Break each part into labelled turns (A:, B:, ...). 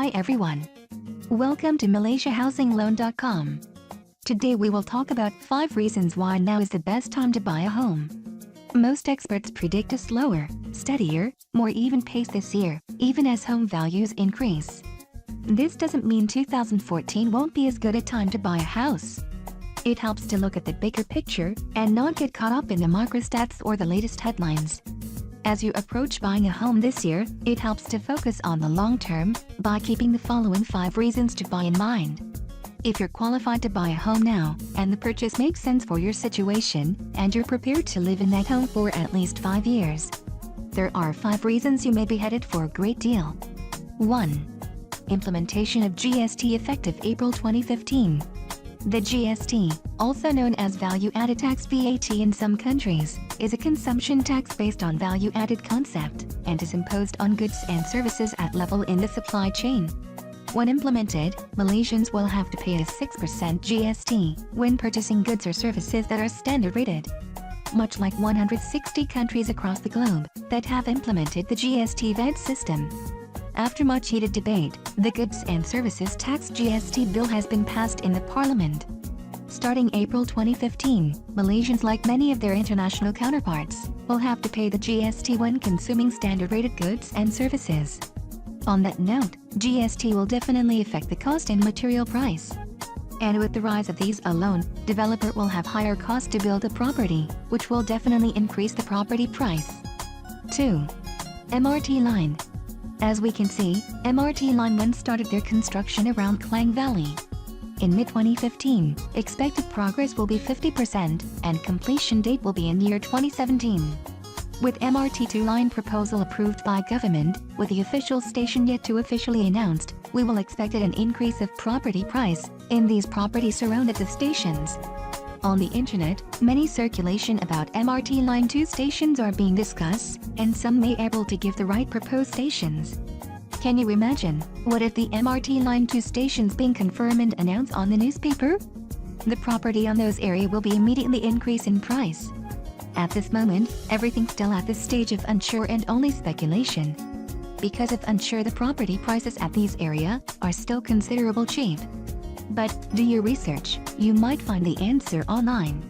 A: Hi everyone. Welcome to MalaysiaHousingLoan.com. Today we will talk about 5 reasons why now is the best time to buy a home. Most experts predict a slower, steadier, more even pace this year, even as home values increase. This doesn't mean 2014 won't be as good a time to buy a house. It helps to look at the bigger picture and not get caught up in the microstats or the latest headlines. As you approach buying a home this year, it helps to focus on the long term by keeping the following 5 reasons to buy in mind. If you're qualified to buy a home now, and the purchase makes sense for your situation, and you're prepared to live in that home for at least 5 years, there are 5 reasons you may be headed for a great deal. 1. Implementation of GST effective April 2015. The GST, also known as value-added tax VAT in some countries, is a consumption tax based on value-added concept and is imposed on goods and services at level in the supply chain. When implemented, Malaysians will have to pay a 6% GST when purchasing goods or services that are standard rated. Much like 160 countries across the globe that have implemented the GST VAT system. After much heated debate, the Goods and Services Tax GST bill has been passed in the Parliament. Starting April 2015, Malaysians, like many of their international counterparts, will have to pay the GST when consuming standard-rated goods and services. On that note, GST will definitely affect the cost and material price. And with the rise of these alone, developer will have higher cost to build a property, which will definitely increase the property price. 2. MRT line. As we can see, MRT line 1 started their construction around Klang Valley. In mid-2015, expected progress will be 50% and completion date will be in year 2017. With MRT2 line proposal approved by government, with the official station yet to officially announced, we will expect an increase of property price in these properties surrounded the stations. On the internet, many circulation about MRT Line 2 stations are being discussed, and some may be able to give the right proposed stations. Can you imagine, what if the MRT Line 2 stations being confirmed and announced on the newspaper? The property on those area will be immediately increase in price. At this moment, everything's still at this stage of unsure and only speculation. Because of unsure, the property prices at these area are still considerable cheap. But, do your research, you might find the answer online.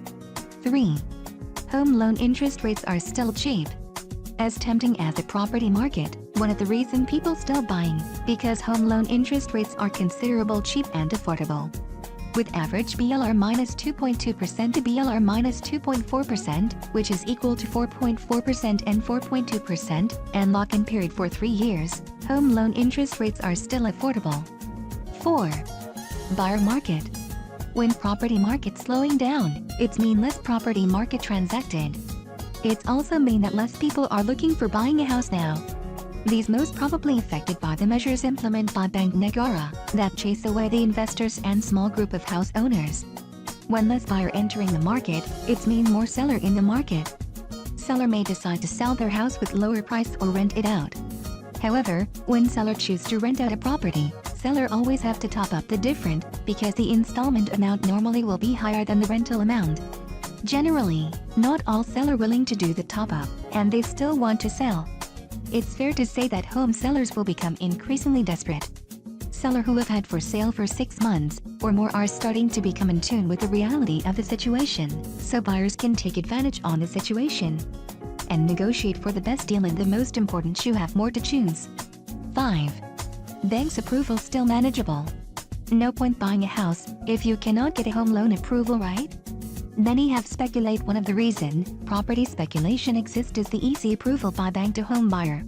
A: 3. Home loan interest rates are still cheap. As tempting as the property market, one of the reasons people still buying, because home loan interest rates are considerable cheap and affordable. With average BLR minus 2.2% to BLR minus 2.4%, which is equal to 4.4% and 4.2%, and lock-in period for 3 years, home loan interest rates are still affordable. 4. Buyer market. When property market slowing down, it's mean less property market transacted. It's also mean that less people are looking for buying a house now. These most probably affected by the measures implemented by Bank Negara that chase away the investors and small group of house owners. When less buyer entering the market, it's mean more seller in the market. Seller may decide to sell their house with lower price or rent it out. However, when seller choose to rent out a property, seller always have to top up the difference because the installment amount normally will be higher than the rental amount. Generally, not all seller willing to do the top up, and they still want to sell. It's fair to say that home sellers will become increasingly desperate. Seller who have had for sale for 6 months or more are starting to become in tune with the reality of the situation, so buyers can take advantage on the situation and negotiate for the best deal, and the most important, you have more to choose. 5. Bank's approval still manageable. No point buying a house if you cannot get a home loan approval, right? Many have speculated one of the reason property speculation exists is the easy approval by bank to home buyer.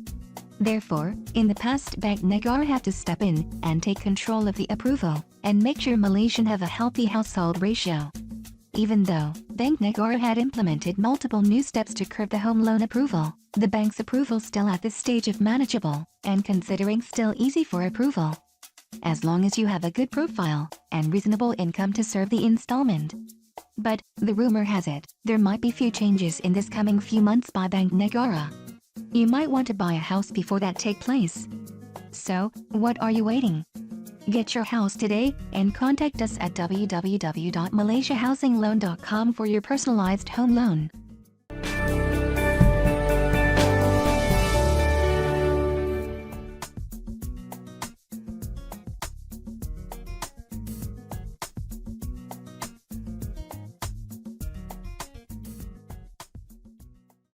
A: Therefore, in the past, Bank Negara had to step in and take control of the approval and make sure Malaysian have a healthy household ratio. Even though Bank Negara had implemented multiple new steps to curb the home loan approval, the bank's approval still at this stage of manageable and considering still easy for approval. As long as you have a good profile and reasonable income to serve the installment. But, the rumor has it, there might be few changes in this coming few months by Bank Negara. You might want to buy a house before that take place. So, what are you waiting? Get your house today and contact us at www.malaysiahousingloan.com for your personalized home loan.